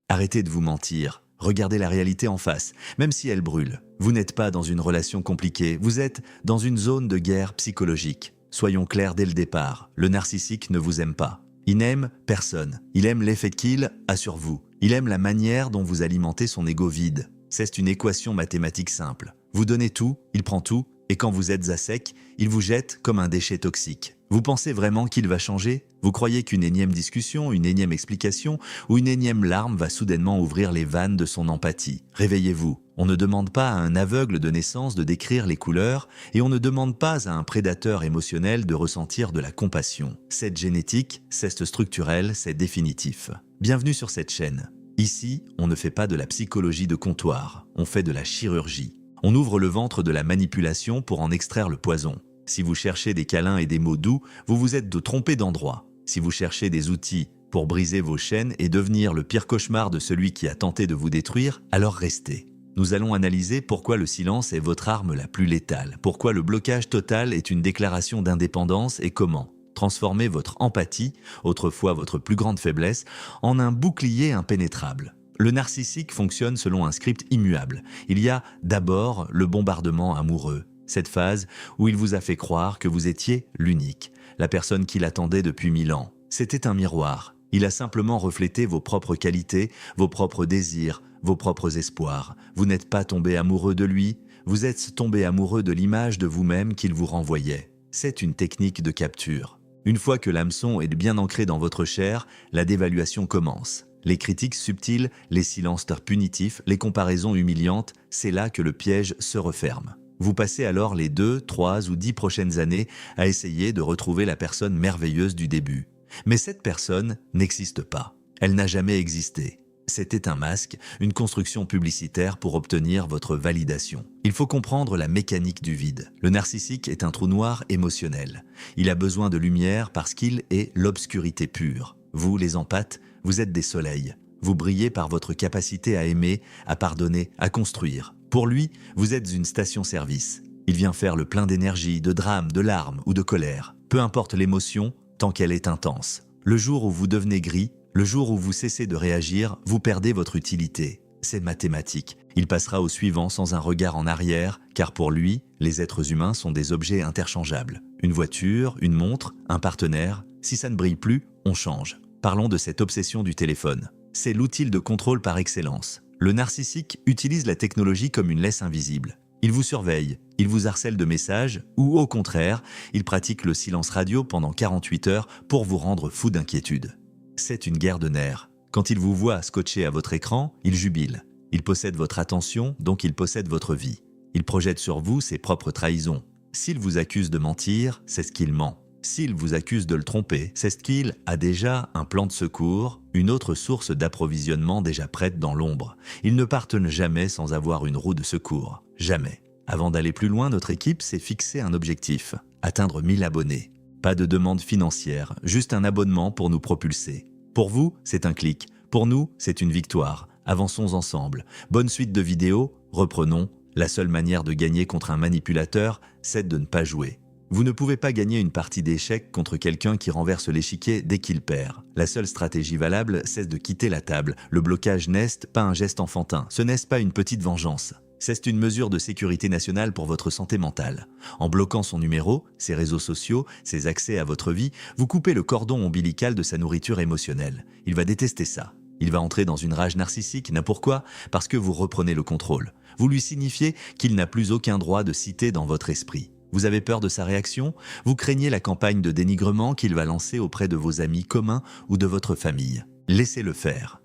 Arrêtez de vous mentir. Regardez la réalité en face, même si elle brûle. Vous n'êtes pas dans une relation compliquée, vous êtes dans une zone de guerre psychologique. Soyons clairs dès le départ, le narcissique ne vous aime pas. Il n'aime personne. Il aime l'effet qu'il a sur vous. Il aime la manière dont vous alimentez son ego vide. C'est une équation mathématique simple. Vous donnez tout, il prend tout, et quand vous êtes à sec, il vous jette comme un déchet toxique. Vous pensez vraiment qu'il va changer? Vous croyez qu'une énième discussion, une énième explication ou une énième larme va soudainement ouvrir les vannes de son empathie? Réveillez-vous. On ne demande pas à un aveugle de naissance de décrire les couleurs et on ne demande pas à un prédateur émotionnel de ressentir de la compassion. C'est génétique, c'est structurel, c'est définitif. Bienvenue sur cette chaîne. Ici, on ne fait pas de la psychologie de comptoir, on fait de la chirurgie. On ouvre le ventre de la manipulation pour en extraire le poison. Si vous cherchez des câlins et des mots doux, vous vous êtes trompé d'endroit. Si vous cherchez des outils pour briser vos chaînes et devenir le pire cauchemar de celui qui a tenté de vous détruire, alors restez. Nous allons analyser pourquoi le silence est votre arme la plus létale, pourquoi le blocage total est une déclaration d'indépendance et comment transformer votre empathie, autrefois votre plus grande faiblesse, en un bouclier impénétrable. Le narcissique fonctionne selon un script immuable. Il y a d'abord le bombardement amoureux, cette phase où il vous a fait croire que vous étiez l'unique, la personne qu'il attendait depuis 1000 ans. C'était un miroir. Il a simplement reflété vos propres qualités, vos propres désirs, vos propres espoirs. Vous n'êtes pas tombé amoureux de lui, vous êtes tombé amoureux de l'image de vous-même qu'il vous renvoyait. C'est une technique de capture. Une fois que l'hameçon est bien ancré dans votre chair, la dévaluation commence. Les critiques subtiles, les silences punitifs, les comparaisons humiliantes, c'est là que le piège se referme. Vous passez alors les 2, 3 ou 10 prochaines années à essayer de retrouver la personne merveilleuse du début. Mais cette personne n'existe pas. Elle n'a jamais existé. C'était un masque, une construction publicitaire pour obtenir votre validation. Il faut comprendre la mécanique du vide. Le narcissique est un trou noir émotionnel. Il a besoin de lumière parce qu'il est l'obscurité pure. Vous, les empathes, vous êtes des soleils. Vous brillez par votre capacité à aimer, à pardonner, à construire. Pour lui, vous êtes une station-service. Il vient faire le plein d'énergie, de drame, de larmes ou de colère. Peu importe l'émotion, tant qu'elle est intense. Le jour où vous devenez gris, le jour où vous cessez de réagir, vous perdez votre utilité. C'est mathématique. Il passera au suivant sans un regard en arrière, car pour lui, les êtres humains sont des objets interchangeables. Une voiture, une montre, un partenaire, si ça ne brille plus, on change. Parlons de cette obsession du téléphone. C'est l'outil de contrôle par excellence. Le narcissique utilise la technologie comme une laisse invisible. Il vous surveille, il vous harcèle de messages ou au contraire, il pratique le silence radio pendant 48 heures pour vous rendre fou d'inquiétude. C'est une guerre de nerfs. Quand il vous voit scotché à votre écran, il jubile. Il possède votre attention, donc il possède votre vie. Il projette sur vous ses propres trahisons. S'il vous accuse de mentir, c'est ce qu'il ment. S'il vous accuse de le tromper, c'est ce qu'il a déjà un plan de secours, une autre source d'approvisionnement déjà prête dans l'ombre. Ils ne partent jamais sans avoir une roue de secours. Jamais. Avant d'aller plus loin, notre équipe s'est fixé un objectif. Atteindre 1000 abonnés. Pas de demande financière, juste un abonnement pour nous propulser. Pour vous, c'est un clic. Pour nous, c'est une victoire. Avançons ensemble. Bonne suite de vidéos, reprenons. La seule manière de gagner contre un manipulateur, c'est de ne pas jouer. Vous ne pouvez pas gagner une partie d'échecs contre quelqu'un qui renverse l'échiquier dès qu'il perd. La seule stratégie valable, c'est de quitter la table. Le blocage n'est pas un geste enfantin, ce n'est pas une petite vengeance. C'est une mesure de sécurité nationale pour votre santé mentale. En bloquant son numéro, ses réseaux sociaux, ses accès à votre vie, vous coupez le cordon ombilical de sa nourriture émotionnelle. Il va détester ça. Il va entrer dans une rage narcissique. Pourquoi? Parce que vous reprenez le contrôle. Vous lui signifiez qu'il n'a plus aucun droit de citer dans votre esprit. Vous avez peur de sa réaction? Vous craignez la campagne de dénigrement qu'il va lancer auprès de vos amis communs ou de votre famille. Laissez-le faire.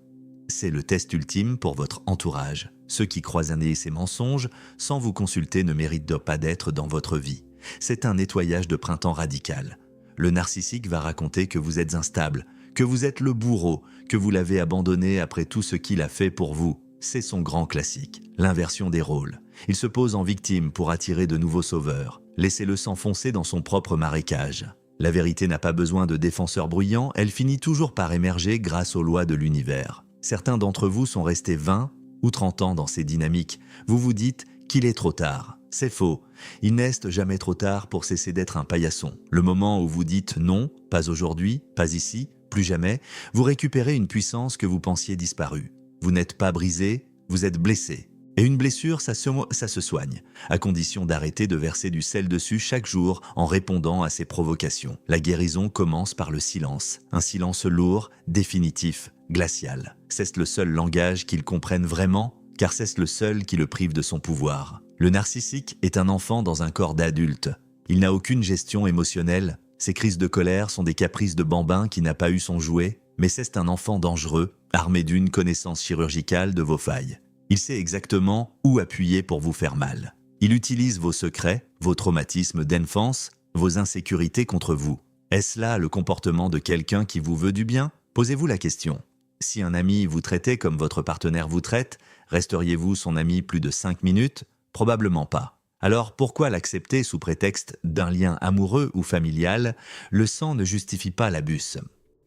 C'est le test ultime pour votre entourage. Ceux qui croisannent ces mensonges, sans vous consulter, ne méritent pas d'être dans votre vie. C'est un nettoyage de printemps radical. Le narcissique va raconter que vous êtes instable, que vous êtes le bourreau, que vous l'avez abandonné après tout ce qu'il a fait pour vous. C'est son grand classique, l'inversion des rôles. Il se pose en victime pour attirer de nouveaux sauveurs. Laissez-le s'enfoncer dans son propre marécage. La vérité n'a pas besoin de défenseurs bruyants, elle finit toujours par émerger grâce aux lois de l'univers. Certains d'entre vous sont restés 20 ou 30 ans dans ces dynamiques. Vous vous dites qu'il est trop tard. C'est faux. Il n'est jamais trop tard pour cesser d'être un paillasson. Le moment où vous dites non, pas aujourd'hui, pas ici, plus jamais, vous récupérez une puissance que vous pensiez disparue. Vous n'êtes pas brisé, vous êtes blessé. Et une blessure, ça se soigne, à condition d'arrêter de verser du sel dessus chaque jour en répondant à ses provocations. La guérison commence par le silence, un silence lourd, définitif, glacial. C'est le seul langage qu'ils comprennent vraiment, car c'est le seul qui le prive de son pouvoir. Le narcissique est un enfant dans un corps d'adulte. Il n'a aucune gestion émotionnelle. Ses crises de colère sont des caprices de bambin qui n'a pas eu son jouet, mais c'est un enfant dangereux, armé d'une connaissance chirurgicale de vos failles. Il sait exactement où appuyer pour vous faire mal. Il utilise vos secrets, vos traumatismes d'enfance, vos insécurités contre vous. Est-ce là le comportement de quelqu'un qui vous veut du bien? Posez-vous la question. Si un ami vous traitait comme votre partenaire vous traite, resteriez-vous son ami plus de 5 minutes? Probablement pas. Alors pourquoi l'accepter sous prétexte d'un lien amoureux ou familial? Le sang ne justifie pas l'abus.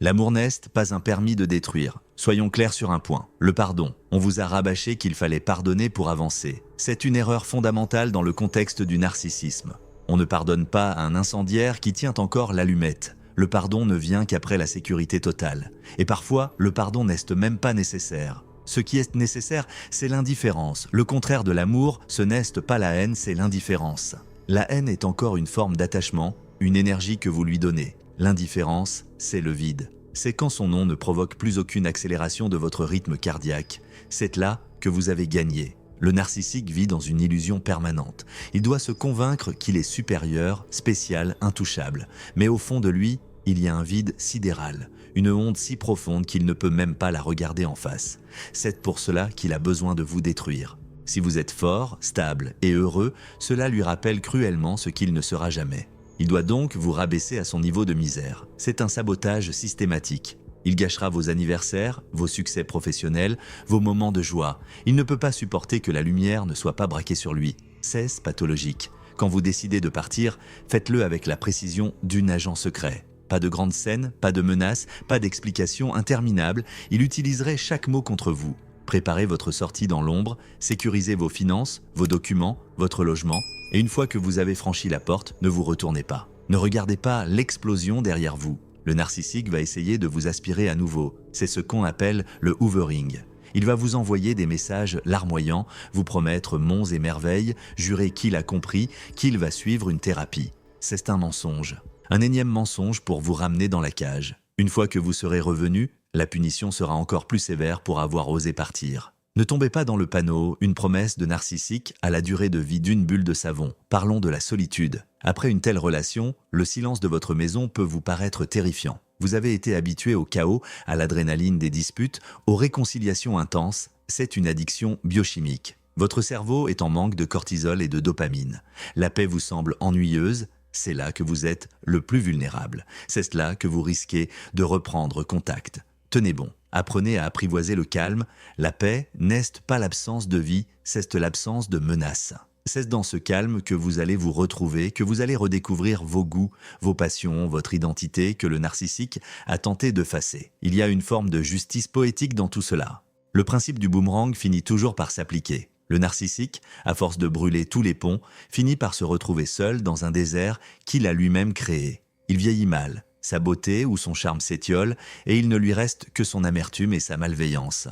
L'amour n'est pas un permis de détruire. Soyons clairs sur un point, le pardon. On vous a rabâché qu'il fallait pardonner pour avancer. C'est une erreur fondamentale dans le contexte du narcissisme. On ne pardonne pas à un incendiaire qui tient encore l'allumette. Le pardon ne vient qu'après la sécurité totale. Et parfois, le pardon n'est même pas nécessaire. Ce qui est nécessaire, c'est l'indifférence. Le contraire de l'amour, ce n'est pas la haine, c'est l'indifférence. La haine est encore une forme d'attachement, une énergie que vous lui donnez. L'indifférence, c'est le vide. C'est quand son nom ne provoque plus aucune accélération de votre rythme cardiaque. C'est là que vous avez gagné. Le narcissique vit dans une illusion permanente. Il doit se convaincre qu'il est supérieur, spécial, intouchable. Mais au fond de lui, il y a un vide sidéral, une honte si profonde qu'il ne peut même pas la regarder en face. C'est pour cela qu'il a besoin de vous détruire. Si vous êtes fort, stable et heureux, cela lui rappelle cruellement ce qu'il ne sera jamais. Il doit donc vous rabaisser à son niveau de misère. C'est un sabotage systématique. Il gâchera vos anniversaires, vos succès professionnels, vos moments de joie. Il ne peut pas supporter que la lumière ne soit pas braquée sur lui. C'est pathologique. Quand vous décidez de partir, faites-le avec la précision d'un agent secret. Pas de grandes scènes, pas de menaces, pas d'explications interminables. Il utiliserait chaque mot contre vous. Préparez votre sortie dans l'ombre, sécurisez vos finances, vos documents, votre logement. Et une fois que vous avez franchi la porte, ne vous retournez pas. Ne regardez pas l'explosion derrière vous. Le narcissique va essayer de vous aspirer à nouveau. C'est ce qu'on appelle le hoovering. Il va vous envoyer des messages larmoyants, vous promettre monts et merveilles, jurer qu'il a compris, qu'il va suivre une thérapie. C'est un mensonge. Un énième mensonge pour vous ramener dans la cage. Une fois que vous serez revenu, la punition sera encore plus sévère pour avoir osé partir. Ne tombez pas dans le panneau, une promesse de narcissique à la durée de vie d'une bulle de savon. Parlons de la solitude. Après une telle relation, le silence de votre maison peut vous paraître terrifiant. Vous avez été habitué au chaos, à l'adrénaline des disputes, aux réconciliations intenses. C'est une addiction biochimique. Votre cerveau est en manque de cortisol et de dopamine. La paix vous semble ennuyeuse. C'est là que vous êtes le plus vulnérable. C'est là que vous risquez de reprendre contact. Tenez bon, apprenez à apprivoiser le calme. La paix n'est pas l'absence de vie, c'est l'absence de menace. C'est dans ce calme que vous allez vous retrouver, que vous allez redécouvrir vos goûts, vos passions, votre identité que le narcissique a tenté d'effacer. Il y a une forme de justice poétique dans tout cela. Le principe du boomerang finit toujours par s'appliquer. Le narcissique, à force de brûler tous les ponts, finit par se retrouver seul dans un désert qu'il a lui-même créé. Il vieillit mal, sa beauté ou son charme s'étiole et il ne lui reste que son amertume et sa malveillance.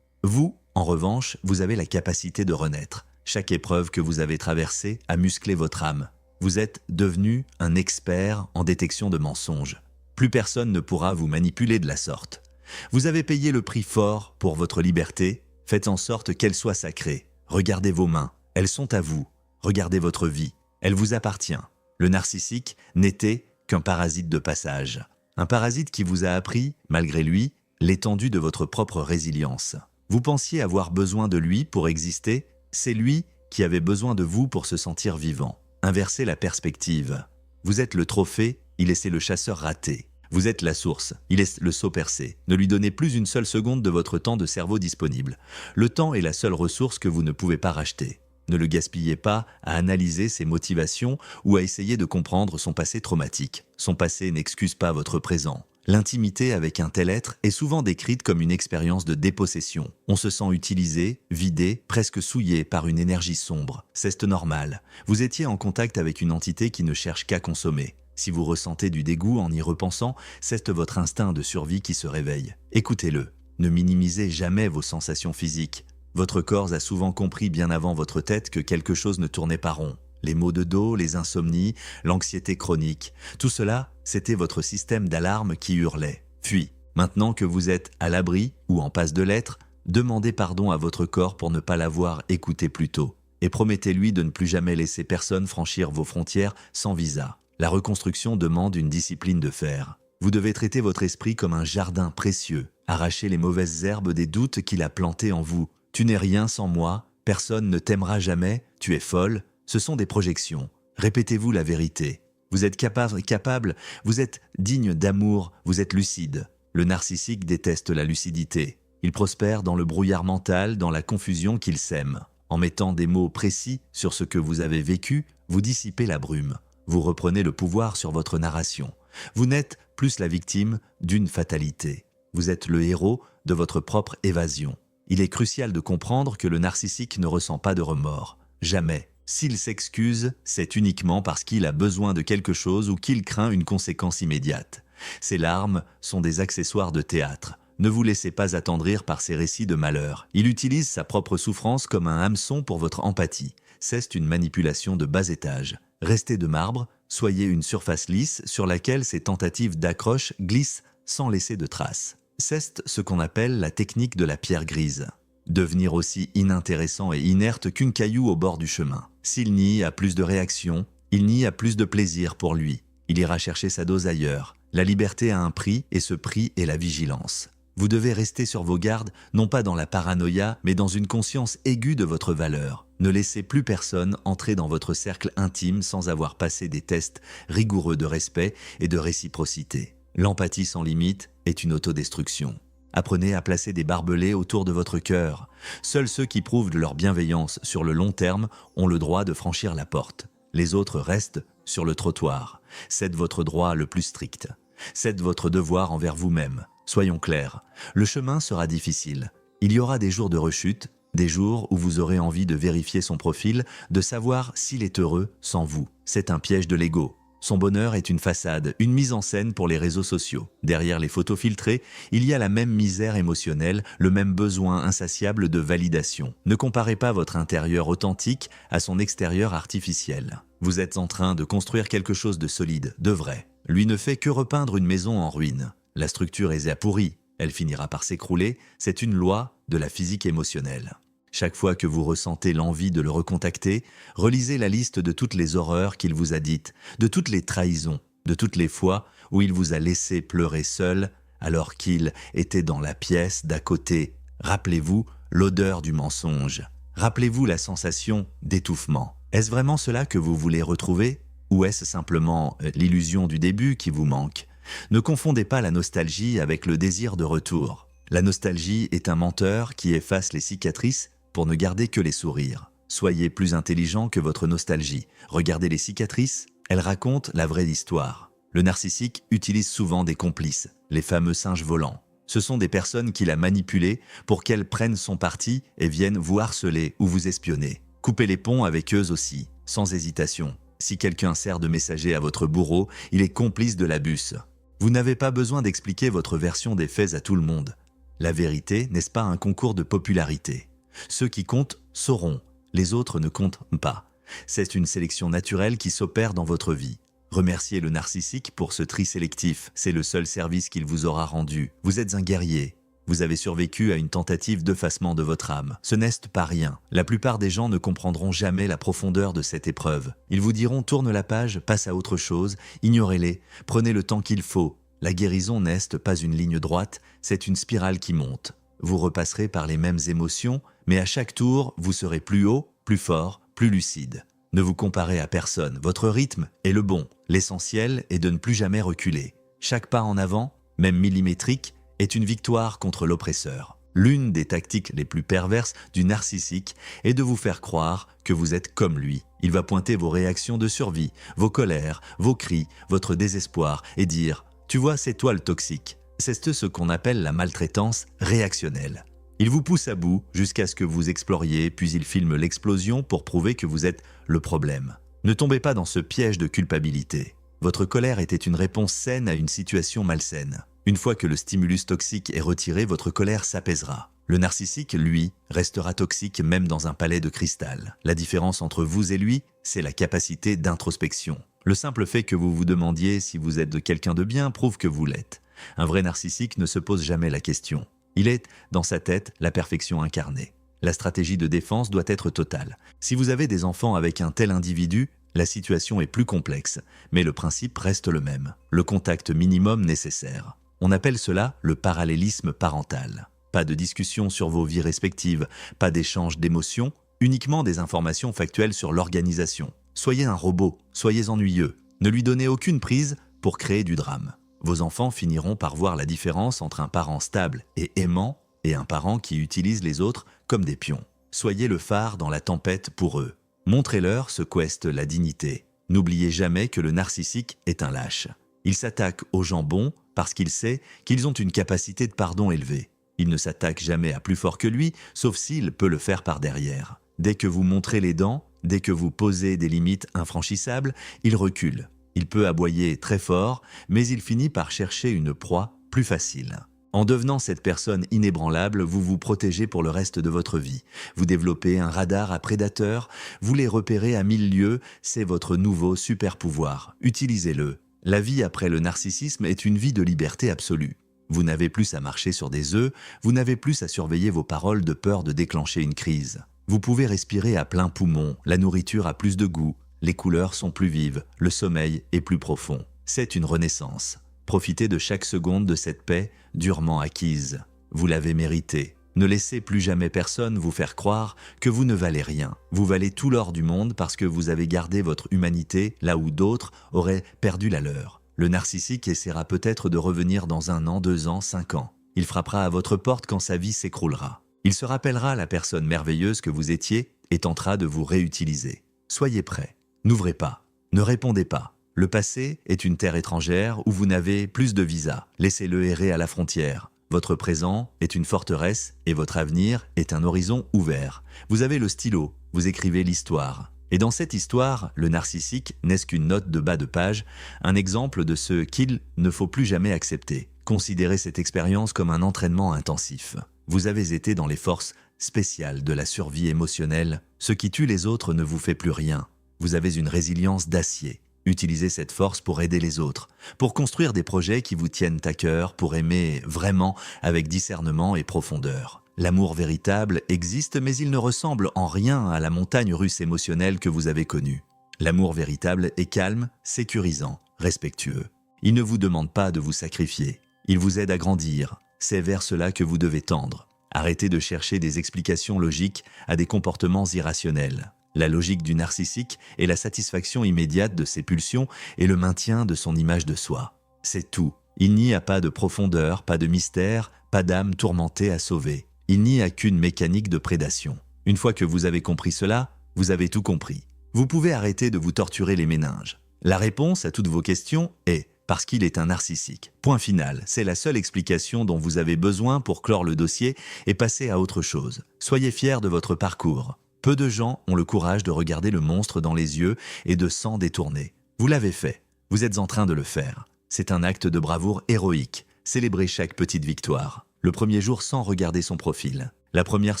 Vous, en revanche, vous avez la capacité de renaître. Chaque épreuve que vous avez traversée a musclé votre âme. Vous êtes devenu un expert en détection de mensonges. Plus personne ne pourra vous manipuler de la sorte. Vous avez payé le prix fort pour votre liberté. Faites en sorte qu'elle soit sacrée. Regardez vos mains, elles sont à vous. Regardez votre vie, elle vous appartient. Le narcissique n'était qu'un parasite de passage. Un parasite qui vous a appris, malgré lui, l'étendue de votre propre résilience. Vous pensiez avoir besoin de lui pour exister, c'est lui qui avait besoin de vous pour se sentir vivant. Inversez la perspective. Vous êtes le trophée, il est le chasseur raté. Vous êtes la source, il est le seau percé. Ne lui donnez plus une seule seconde de votre temps de cerveau disponible. Le temps est la seule ressource que vous ne pouvez pas racheter. Ne le gaspillez pas à analyser ses motivations ou à essayer de comprendre son passé traumatique. Son passé n'excuse pas votre présent. L'intimité avec un tel être est souvent décrite comme une expérience de dépossession. On se sent utilisé, vidé, presque souillé par une énergie sombre. C'est normal. Vous étiez en contact avec une entité qui ne cherche qu'à consommer. Si vous ressentez du dégoût en y repensant, c'est votre instinct de survie qui se réveille. Écoutez-le. Ne minimisez jamais vos sensations physiques. Votre corps a souvent compris bien avant votre tête que quelque chose ne tournait pas rond. Les maux de dos, les insomnies, l'anxiété chronique, tout cela, c'était votre système d'alarme qui hurlait. Fuis. Maintenant que vous êtes à l'abri ou en passe de l'être, demandez pardon à votre corps pour ne pas l'avoir écouté plus tôt. Et promettez-lui de ne plus jamais laisser personne franchir vos frontières sans visa. La reconstruction demande une discipline de fer. Vous devez traiter votre esprit comme un jardin précieux, arracher les mauvaises herbes des doutes qu'il a plantés en vous. Tu n'es rien sans moi, personne ne t'aimera jamais, tu es folle. Ce sont des projections. Répétez-vous la vérité. Vous êtes capable, vous êtes digne d'amour, vous êtes lucide. Le narcissique déteste la lucidité. Il prospère dans le brouillard mental, dans la confusion qu'il sème. En mettant des mots précis sur ce que vous avez vécu, vous dissipez la brume. Vous reprenez le pouvoir sur votre narration. Vous n'êtes plus la victime d'une fatalité. Vous êtes le héros de votre propre évasion. Il est crucial de comprendre que le narcissique ne ressent pas de remords. Jamais. S'il s'excuse, c'est uniquement parce qu'il a besoin de quelque chose ou qu'il craint une conséquence immédiate. Ses larmes sont des accessoires de théâtre. Ne vous laissez pas attendrir par ses récits de malheur. Il utilise sa propre souffrance comme un hameçon pour votre empathie. C'est une manipulation de bas étage. Restez de marbre, soyez une surface lisse sur laquelle ses tentatives d'accroche glissent sans laisser de traces. C'est ce qu'on appelle la technique de la pierre grise. Devenir aussi inintéressant et inerte qu'une caillou au bord du chemin. S'il nie à plus de réactions, il nie à plus de plaisir pour lui. Il ira chercher sa dose ailleurs. La liberté a un prix et ce prix est la vigilance. Vous devez rester sur vos gardes, non pas dans la paranoïa, mais dans une conscience aiguë de votre valeur. Ne laissez plus personne entrer dans votre cercle intime sans avoir passé des tests rigoureux de respect et de réciprocité. L'empathie sans limite est une autodestruction. Apprenez à placer des barbelés autour de votre cœur. Seuls ceux qui prouvent leur bienveillance sur le long terme ont le droit de franchir la porte. Les autres restent sur le trottoir. C'est votre droit le plus strict. C'est votre devoir envers vous-même. Soyons clairs, le chemin sera difficile. Il y aura des jours de rechute, des jours où vous aurez envie de vérifier son profil, de savoir s'il est heureux sans vous. C'est un piège de l'ego. Son bonheur est une façade, une mise en scène pour les réseaux sociaux. Derrière les photos filtrées, il y a la même misère émotionnelle, le même besoin insatiable de validation. Ne comparez pas votre intérieur authentique à son extérieur artificiel. Vous êtes en train de construire quelque chose de solide, de vrai. Lui ne fait que repeindre une maison en ruine. La structure est pourrie, elle finira par s'écrouler, c'est une loi de la physique émotionnelle. Chaque fois que vous ressentez l'envie de le recontacter, relisez la liste de toutes les horreurs qu'il vous a dites, de toutes les trahisons, de toutes les fois où il vous a laissé pleurer seul alors qu'il était dans la pièce d'à côté. Rappelez-vous l'odeur du mensonge. Rappelez-vous la sensation d'étouffement. Est-ce vraiment cela que vous voulez retrouver? Ou est-ce simplement l'illusion du début qui vous manque? Ne confondez pas la nostalgie avec le désir de retour. La nostalgie est un menteur qui efface les cicatrices pour ne garder que les sourires. Soyez plus intelligent que votre nostalgie. Regardez les cicatrices, elles racontent la vraie histoire. Le narcissique utilise souvent des complices, les fameux singes volants. Ce sont des personnes qu'il a manipulées pour qu'elles prennent son parti et viennent vous harceler ou vous espionner. Coupez les ponts avec eux aussi, sans hésitation. Si quelqu'un sert de messager à votre bourreau, il est complice de l'abus. Vous n'avez pas besoin d'expliquer votre version des faits à tout le monde. La vérité, n'est-ce pas un concours de popularité? Ceux qui comptent sauront, les autres ne comptent pas. C'est une sélection naturelle qui s'opère dans votre vie. Remerciez le narcissique pour ce tri sélectif, c'est le seul service qu'il vous aura rendu. Vous êtes un guerrier. Vous avez survécu à une tentative d'effacement de votre âme. Ce n'est pas rien. La plupart des gens ne comprendront jamais la profondeur de cette épreuve. Ils vous diront « tourne la page, passe à autre chose, ignorez-les, prenez le temps qu'il faut ». La guérison n'est pas une ligne droite, c'est une spirale qui monte. Vous repasserez par les mêmes émotions, mais à chaque tour, vous serez plus haut, plus fort, plus lucide. Ne vous comparez à personne, votre rythme est le bon. L'essentiel est de ne plus jamais reculer. Chaque pas en avant, même millimétrique, est une victoire contre l'oppresseur. L'une des tactiques les plus perverses du narcissique est de vous faire croire que vous êtes comme lui. Il va pointer vos réactions de survie, vos colères, vos cris, votre désespoir et dire « Tu vois, c'est toi le toxique ». C'est ce qu'on appelle la maltraitance réactionnelle. Il vous pousse à bout jusqu'à ce que vous exploriez, puis il filme l'explosion pour prouver que vous êtes le problème. Ne tombez pas dans ce piège de culpabilité. Votre colère était une réponse saine à une situation malsaine. Une fois que le stimulus toxique est retiré, votre colère s'apaisera. Le narcissique, lui, restera toxique même dans un palais de cristal. La différence entre vous et lui, c'est la capacité d'introspection. Le simple fait que vous vous demandiez si vous êtes quelqu'un de bien prouve que vous l'êtes. Un vrai narcissique ne se pose jamais la question. Il est, dans sa tête, la perfection incarnée. La stratégie de défense doit être totale. Si vous avez des enfants avec un tel individu, la situation est plus complexe, mais le principe reste le même. Le contact minimum nécessaire. On appelle cela le parallélisme parental. Pas de discussion sur vos vies respectives, pas d'échange d'émotions, uniquement des informations factuelles sur l'organisation. Soyez un robot, soyez ennuyeux. Ne lui donnez aucune prise pour créer du drame. Vos enfants finiront par voir la différence entre un parent stable et aimant et un parent qui utilise les autres comme des pions. Soyez le phare dans la tempête pour eux. Montrez-leur ce qu'est la dignité. N'oubliez jamais que le narcissique est un lâche. Il s'attaque aux gens bons parce qu'il sait qu'ils ont une capacité de pardon élevée. Il ne s'attaque jamais à plus fort que lui, sauf s'il peut le faire par derrière. Dès que vous montrez les dents, dès que vous posez des limites infranchissables, il recule. Il peut aboyer très fort, mais il finit par chercher une proie plus facile. En devenant cette personne inébranlable, vous vous protégez pour le reste de votre vie. Vous développez un radar à prédateurs, vous les repérez à 1000 lieues, c'est votre nouveau super pouvoir. Utilisez-le. La vie après le narcissisme est une vie de liberté absolue. Vous n'avez plus à marcher sur des œufs, vous n'avez plus à surveiller vos paroles de peur de déclencher une crise. Vous pouvez respirer à plein poumon, la nourriture a plus de goût, les couleurs sont plus vives, le sommeil est plus profond. C'est une renaissance. Profitez de chaque seconde de cette paix durement acquise. Vous l'avez méritée. Ne laissez plus jamais personne vous faire croire que vous ne valez rien. Vous valez tout l'or du monde parce que vous avez gardé votre humanité là où d'autres auraient perdu la leur. Le narcissique essaiera peut-être de revenir dans 1 an, 2 ans, 5 ans. Il frappera à votre porte quand sa vie s'écroulera. Il se rappellera la personne merveilleuse que vous étiez et tentera de vous réutiliser. Soyez prêts. N'ouvrez pas. Ne répondez pas. Le passé est une terre étrangère où vous n'avez plus de visa. Laissez-le errer à la frontière. Votre présent est une forteresse et votre avenir est un horizon ouvert. Vous avez le stylo, vous écrivez l'histoire. Et dans cette histoire, le narcissique n'est qu'une note de bas de page, un exemple de ce qu'il ne faut plus jamais accepter. Considérez cette expérience comme un entraînement intensif. Vous avez été dans les forces spéciales de la survie émotionnelle. Ce qui tue les autres ne vous fait plus rien. Vous avez une résilience d'acier. Utilisez cette force pour aider les autres, pour construire des projets qui vous tiennent à cœur, pour aimer vraiment avec discernement et profondeur. L'amour véritable existe, mais il ne ressemble en rien à la montagne russe émotionnelle que vous avez connue. L'amour véritable est calme, sécurisant, respectueux. Il ne vous demande pas de vous sacrifier. Il vous aide à grandir. C'est vers cela que vous devez tendre. Arrêtez de chercher des explications logiques à des comportements irrationnels. La logique du narcissique est la satisfaction immédiate de ses pulsions et le maintien de son image de soi. C'est tout. Il n'y a pas de profondeur, pas de mystère, pas d'âme tourmentée à sauver. Il n'y a qu'une mécanique de prédation. Une fois que vous avez compris cela, vous avez tout compris. Vous pouvez arrêter de vous torturer les méninges. La réponse à toutes vos questions est parce qu'il est un narcissique. Point final, c'est la seule explication dont vous avez besoin pour clore le dossier et passer à autre chose. Soyez fiers de votre parcours. Peu de gens ont le courage de regarder le monstre dans les yeux et de s'en détourner. Vous l'avez fait. Vous êtes en train de le faire. C'est un acte de bravoure héroïque. Célébrez chaque petite victoire. Le premier jour sans regarder son profil. La première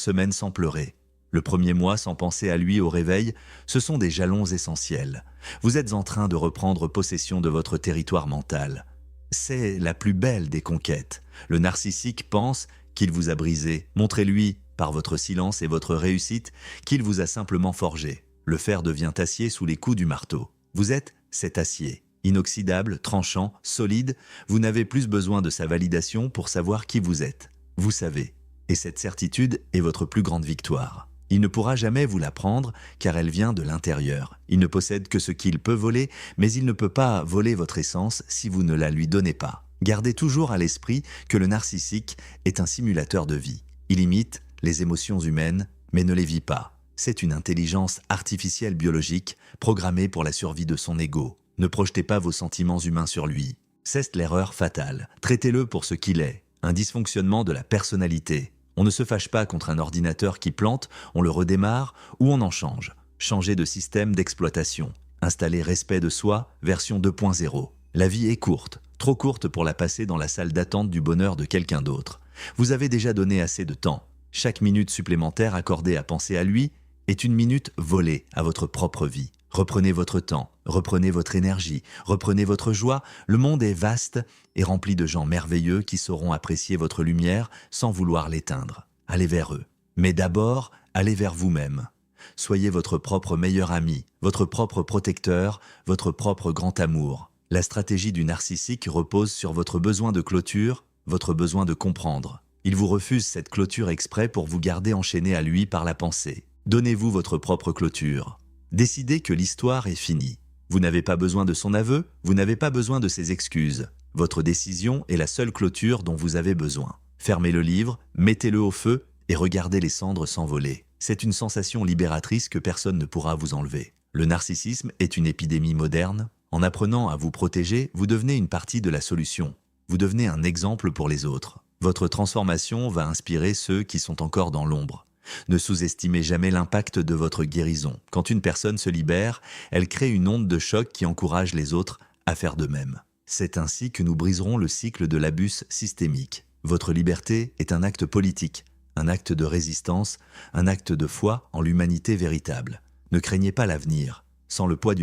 semaine sans pleurer. Le premier mois sans penser à lui au réveil, ce sont des jalons essentiels. Vous êtes en train de reprendre possession de votre territoire mental. C'est la plus belle des conquêtes. Le narcissique pense qu'il vous a brisé. Montrez-lui, par votre silence et votre réussite, qu'il vous a simplement forgé. Le fer devient acier sous les coups du marteau. Vous êtes cet acier. Inoxydable, tranchant, solide, vous n'avez plus besoin de sa validation pour savoir qui vous êtes. Vous savez. Et cette certitude est votre plus grande victoire. Il ne pourra jamais vous la prendre car elle vient de l'intérieur. Il ne possède que ce qu'il peut voler, mais il ne peut pas voler votre essence si vous ne la lui donnez pas. Gardez toujours à l'esprit que le narcissique est un simulateur de vie. Il imite les émotions humaines, mais ne les vit pas. C'est une intelligence artificielle biologique programmée pour la survie de son ego. Ne projetez pas vos sentiments humains sur lui. C'est l'erreur fatale. Traitez-le pour ce qu'il est, un dysfonctionnement de la personnalité. On ne se fâche pas contre un ordinateur qui plante, on le redémarre ou on en change. Changez de système d'exploitation. Installez respect de soi, version 2.0. La vie est courte. trop courte pour la passer dans la salle d'attente du bonheur de quelqu'un d'autre. Vous avez déjà donné assez de temps. Chaque minute supplémentaire accordée à penser à lui est une minute volée à votre propre vie. Reprenez votre temps, reprenez votre énergie, reprenez votre joie. Le monde est vaste et rempli de gens merveilleux qui sauront apprécier votre lumière sans vouloir l'éteindre. Allez vers eux. Mais d'abord, allez vers vous-même. Soyez votre propre meilleur ami, votre propre protecteur, votre propre grand amour. La stratégie du narcissique repose sur votre besoin de clôture, votre besoin de comprendre. Il vous refuse cette clôture exprès pour vous garder enchaîné à lui par la pensée. Donnez-vous votre propre clôture. Décidez que l'histoire est finie. Vous n'avez pas besoin de son aveu, vous n'avez pas besoin de ses excuses. Votre décision est la seule clôture dont vous avez besoin. Fermez le livre, mettez-le au feu et regardez les cendres s'envoler. C'est une sensation libératrice que personne ne pourra vous enlever. Le narcissisme est une épidémie moderne. En apprenant à vous protéger, vous devenez une partie de la solution. Vous devenez un exemple pour les autres. Votre transformation va inspirer ceux qui sont encore dans l'ombre. Ne sous-estimez jamais l'impact de votre guérison. Quand une personne se libère, elle crée une onde de choc qui encourage les autres à faire de même. C'est ainsi que nous briserons le cycle de l'abus systémique. Votre liberté est un acte politique, un acte de résistance, un acte de foi en l'humanité véritable. Ne craignez pas l'avenir. Sans le poids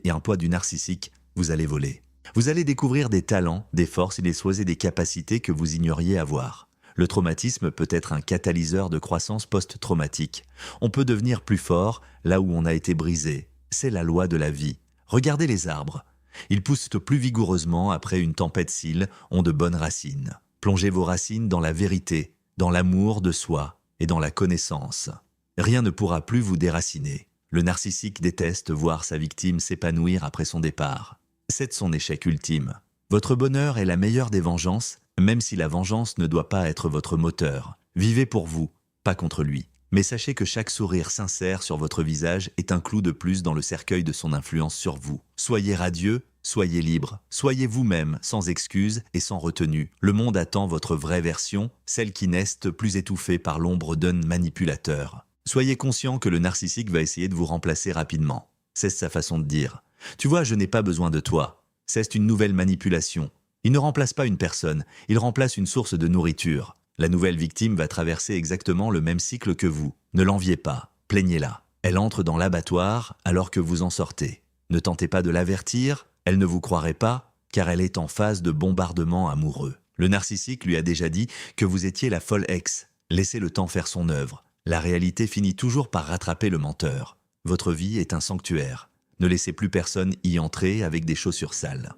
un poids du narcissique, vous allez voler. Vous allez découvrir des talents, des forces et des capacités que vous ignoriez avoir. Le traumatisme peut être un catalyseur de croissance post-traumatique. On peut devenir plus fort là où on a été brisé. C'est la loi de la vie. Regardez les arbres. Ils poussent plus vigoureusement après une tempête s'ils ont de bonnes racines. Plongez vos racines dans la vérité, dans l'amour de soi et dans la connaissance. Rien ne pourra plus vous déraciner. Le narcissique déteste voir sa victime s'épanouir après son départ. C'est son échec ultime. Votre bonheur est la meilleure des vengeances, même si la vengeance ne doit pas être votre moteur. Vivez pour vous, pas contre lui. Mais sachez que chaque sourire sincère sur votre visage est un clou de plus dans le cercueil de son influence sur vous. Soyez radieux, soyez libre, soyez vous-même, sans excuses et sans retenue. Le monde attend votre vraie version, celle qui n'est plus étouffée par l'ombre d'un manipulateur. Soyez conscient que le narcissique va essayer de vous remplacer rapidement. C'est sa façon de dire. Tu vois, je n'ai pas besoin de toi. C'est une nouvelle manipulation. Il ne remplace pas une personne, il remplace une source de nourriture. La nouvelle victime va traverser exactement le même cycle que vous. Ne l'enviez pas, plaignez-la. Elle entre dans l'abattoir alors que vous en sortez. Ne tentez pas de l'avertir, elle ne vous croirait pas, car elle est en phase de bombardement amoureux. Le narcissique lui a déjà dit que vous étiez la folle ex. Laissez le temps faire son œuvre. La réalité finit toujours par rattraper le menteur. Votre vie est un sanctuaire. Ne laissez plus personne y entrer avec des chaussures sales.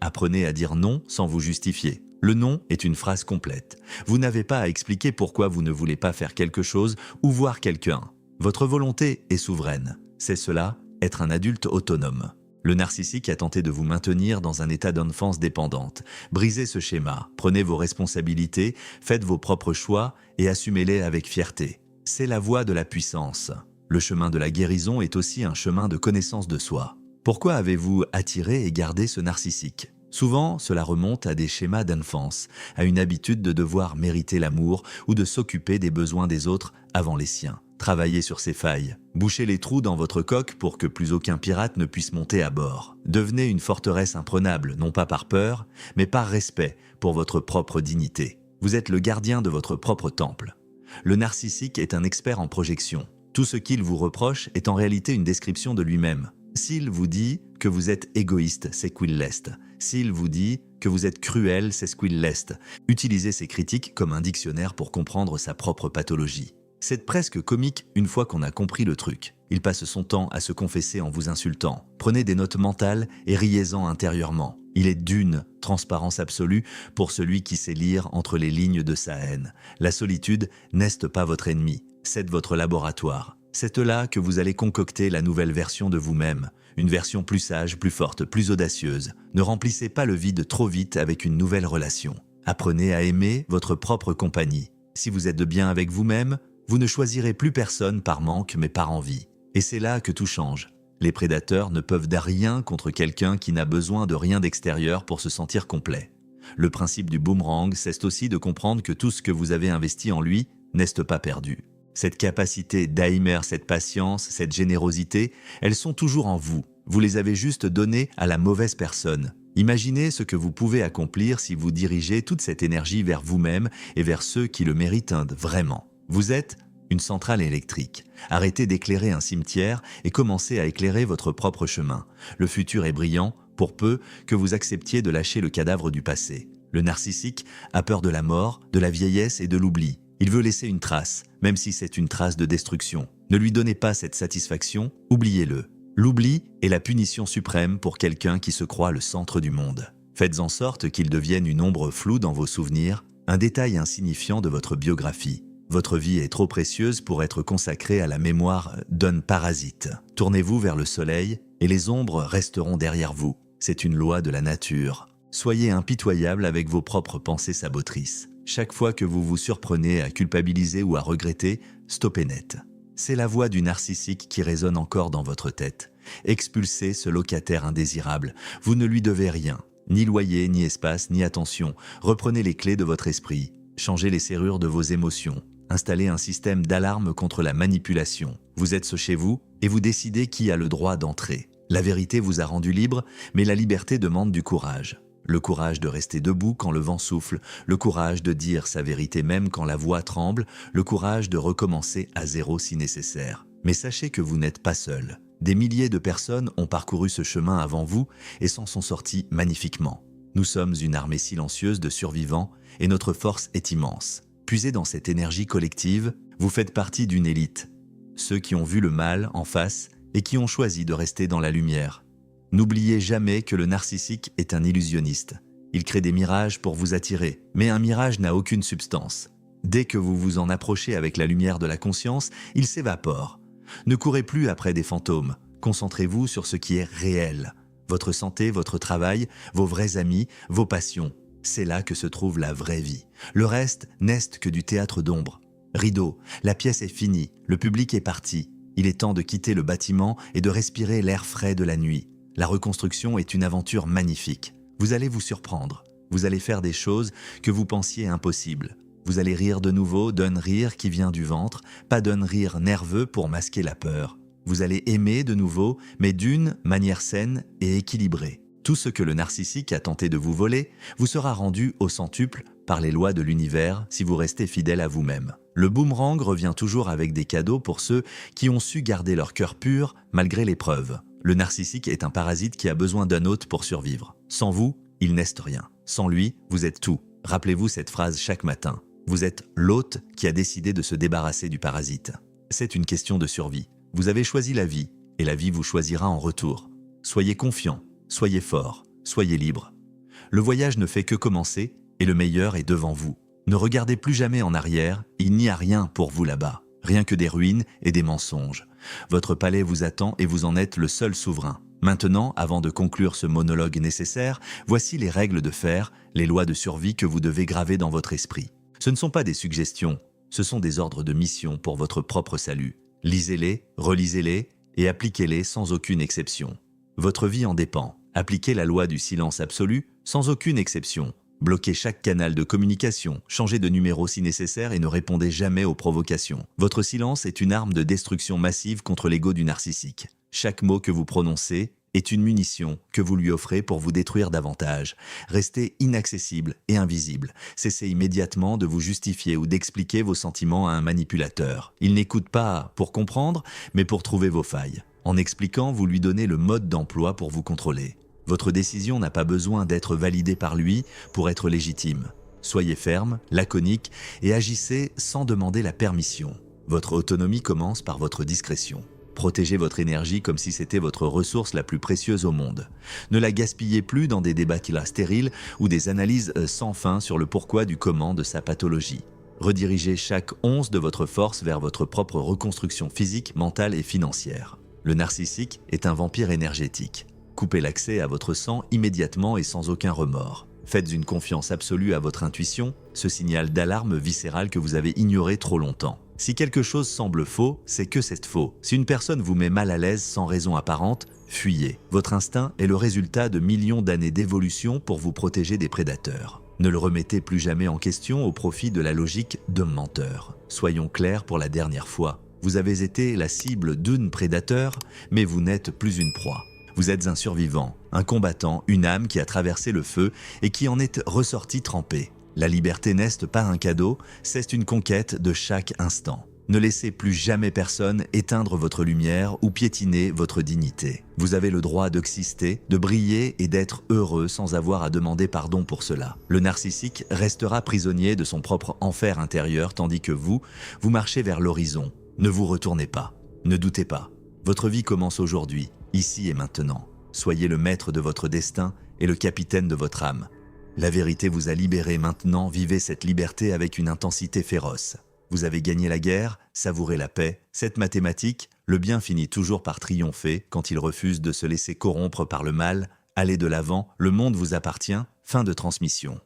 Apprenez à dire non sans vous justifier. Le non est une phrase complète. Vous n'avez pas à expliquer pourquoi vous ne voulez pas faire quelque chose ou voir quelqu'un. Votre volonté est souveraine. C'est cela, être un adulte autonome. Le narcissique a tenté de vous maintenir dans un état d'enfance dépendante. Brisez ce schéma, prenez vos responsabilités, faites vos propres choix et assumez-les avec fierté. C'est la voie de la puissance. Le chemin de la guérison est aussi un chemin de connaissance de soi. Pourquoi avez-vous attiré et gardé ce narcissique ? Souvent, cela remonte à des schémas d'enfance, à une habitude de devoir mériter l'amour ou de s'occuper des besoins des autres avant les siens. Travaillez sur ces failles. Bouchez les trous dans votre coque pour que plus aucun pirate ne puisse monter à bord. Devenez une forteresse imprenable, non pas par peur, mais par respect pour votre propre dignité. Vous êtes le gardien de votre propre temple. Le narcissique est un expert en projection. Tout ce qu'il vous reproche est en réalité une description de lui-même. S'il vous dit que vous êtes égoïste, c'est qu'il l'est. S'il vous dit que vous êtes cruel, c'est ce qu'il l'est. Utilisez ces critiques comme un dictionnaire pour comprendre sa propre pathologie. C'est presque comique une fois qu'on a compris le truc. Il passe son temps à se confesser en vous insultant. Prenez des notes mentales et riez-en intérieurement. Il est d'une transparence absolue pour celui qui sait lire entre les lignes de sa haine. La solitude n'est pas votre ennemi, c'est votre laboratoire. C'est là que vous allez concocter la nouvelle version de vous-même. Une version plus sage, plus forte, plus audacieuse. Ne remplissez pas le vide trop vite avec une nouvelle relation. Apprenez à aimer votre propre compagnie. Si vous êtes bien avec vous-même, vous ne choisirez plus personne par manque mais par envie. Et c'est là que tout change. Les prédateurs ne peuvent dar rien contre quelqu'un qui n'a besoin de rien d'extérieur pour se sentir complet. Le principe du boomerang, c'est aussi de comprendre que tout ce que vous avez investi en lui n'est pas perdu. Cette capacité d'aimer, cette patience, cette générosité, elles sont toujours en vous. Vous les avez juste données à la mauvaise personne. Imaginez ce que vous pouvez accomplir si vous dirigez toute cette énergie vers vous-même et vers ceux qui le méritent vraiment. Vous êtes une centrale électrique. Arrêtez d'éclairer un cimetière et commencez à éclairer votre propre chemin. Le futur est brillant, pour peu que vous acceptiez de lâcher le cadavre du passé. Le narcissique a peur de la mort, de la vieillesse et de l'oubli. Il veut laisser une trace, même si c'est une trace de destruction. Ne lui donnez pas cette satisfaction, oubliez-le. L'oubli est la punition suprême pour quelqu'un qui se croit le centre du monde. Faites en sorte qu'il devienne une ombre floue dans vos souvenirs, un détail insignifiant de votre biographie. Votre vie est trop précieuse pour être consacrée à la mémoire d'un parasite. Tournez-vous vers le soleil et les ombres resteront derrière vous. C'est une loi de la nature. Soyez impitoyable avec vos propres pensées sabotrices. Chaque fois que vous vous surprenez à culpabiliser ou à regretter, stoppez net. C'est la voix du narcissique qui résonne encore dans votre tête. Expulsez ce locataire indésirable. Vous ne lui devez rien. Ni loyer, ni espace, ni attention. Reprenez les clés de votre esprit. Changez les serrures de vos émotions. Installez un système d'alarme contre la manipulation. Vous êtes chez vous et vous décidez qui a le droit d'entrer. La vérité vous a rendu libre, mais la liberté demande du courage. Le courage de rester debout quand le vent souffle, le courage de dire sa vérité même quand la voix tremble, le courage de recommencer à zéro si nécessaire. Mais sachez que vous n'êtes pas seul. Des milliers de personnes ont parcouru ce chemin avant vous et s'en sont sortis magnifiquement. Nous sommes une armée silencieuse de survivants et notre force est immense. Puisez dans cette énergie collective, vous faites partie d'une élite. Ceux qui ont vu le mal en face et qui ont choisi de rester dans la lumière. N'oubliez jamais que le narcissique est un illusionniste. Il crée des mirages pour vous attirer, mais un mirage n'a aucune substance. Dès que vous vous en approchez avec la lumière de la conscience, il s'évapore. Ne courez plus après des fantômes. Concentrez-vous sur ce qui est réel. Votre santé, votre travail, vos vrais amis, vos passions. C'est là que se trouve la vraie vie. Le reste n'est que du théâtre d'ombre. Rideau, la pièce est finie, le public est parti. Il est temps de quitter le bâtiment et de respirer l'air frais de la nuit. La reconstruction est une aventure magnifique. Vous allez vous surprendre. Vous allez faire des choses que vous pensiez impossibles. Vous allez rire de nouveau d'un rire qui vient du ventre, pas d'un rire nerveux pour masquer la peur. Vous allez aimer de nouveau, mais d'une manière saine et équilibrée. Tout ce que le narcissique a tenté de vous voler vous sera rendu au centuple par les lois de l'univers si vous restez fidèle à vous-même. Le boomerang revient toujours avec des cadeaux pour ceux qui ont su garder leur cœur pur malgré l'épreuve. Le narcissique est un parasite qui a besoin d'un hôte pour survivre. Sans vous, il n'est rien. Sans lui, vous êtes tout. Rappelez-vous cette phrase chaque matin. Vous êtes l'hôte qui a décidé de se débarrasser du parasite. C'est une question de survie. Vous avez choisi la vie, et la vie vous choisira en retour. Soyez confiant, soyez fort, soyez libre. Le voyage ne fait que commencer, et le meilleur est devant vous. Ne regardez plus jamais en arrière, il n'y a rien pour vous là-bas. Rien que des ruines et des mensonges. Votre palais vous attend et vous en êtes le seul souverain. Maintenant, avant de conclure ce monologue nécessaire, voici les règles de fer, les lois de survie que vous devez graver dans votre esprit. Ce ne sont pas des suggestions, ce sont des ordres de mission pour votre propre salut. Lisez-les, relisez-les et appliquez-les sans aucune exception. Votre vie en dépend. Appliquez la loi du silence absolu sans aucune exception. Bloquez chaque canal de communication, changez de numéro si nécessaire et ne répondez jamais aux provocations. Votre silence est une arme de destruction massive contre l'ego du narcissique. Chaque mot que vous prononcez est une munition que vous lui offrez pour vous détruire davantage. Restez inaccessible et invisible. Cessez immédiatement de vous justifier ou d'expliquer vos sentiments à un manipulateur. Il n'écoute pas pour comprendre, mais pour trouver vos failles. En expliquant, vous lui donnez le mode d'emploi pour vous contrôler. Votre décision n'a pas besoin d'être validée par lui pour être légitime. Soyez ferme, laconique et agissez sans demander la permission. Votre autonomie commence par votre discrétion. Protégez votre énergie comme si c'était votre ressource la plus précieuse au monde. Ne la gaspillez plus dans des débats stériles ou des analyses sans fin sur le pourquoi du comment de sa pathologie. Redirigez chaque once de votre force vers votre propre reconstruction physique, mentale et financière. Le narcissique est un vampire énergétique. Coupez l'accès à votre sang immédiatement et sans aucun remords. Faites une confiance absolue à votre intuition, ce signal d'alarme viscérale que vous avez ignoré trop longtemps. Si quelque chose semble faux, c'est que c'est faux. Si une personne vous met mal à l'aise sans raison apparente, fuyez. Votre instinct est le résultat de millions d'années d'évolution pour vous protéger des prédateurs. Ne le remettez plus jamais en question au profit de la logique d'un menteur. Soyons clairs pour la dernière fois. Vous avez été la cible d'un prédateur, mais vous n'êtes plus une proie. Vous êtes un survivant, un combattant, une âme qui a traversé le feu et qui en est ressorti trempée. La liberté n'est pas un cadeau, c'est une conquête de chaque instant. Ne laissez plus jamais personne éteindre votre lumière ou piétiner votre dignité. Vous avez le droit d'exister, de briller et d'être heureux sans avoir à demander pardon pour cela. Le narcissique restera prisonnier de son propre enfer intérieur tandis que vous marchez vers l'horizon. Ne vous retournez pas, ne doutez pas. Votre vie commence aujourd'hui, ici et maintenant. Soyez le maître de votre destin et le capitaine de votre âme. La vérité vous a libéré, maintenant vivez cette liberté avec une intensité féroce. Vous avez gagné la guerre, savourez la paix. Cette mathématique, le bien finit toujours par triompher quand il refuse de se laisser corrompre par le mal. Allez de l'avant, le monde vous appartient. Fin de transmission.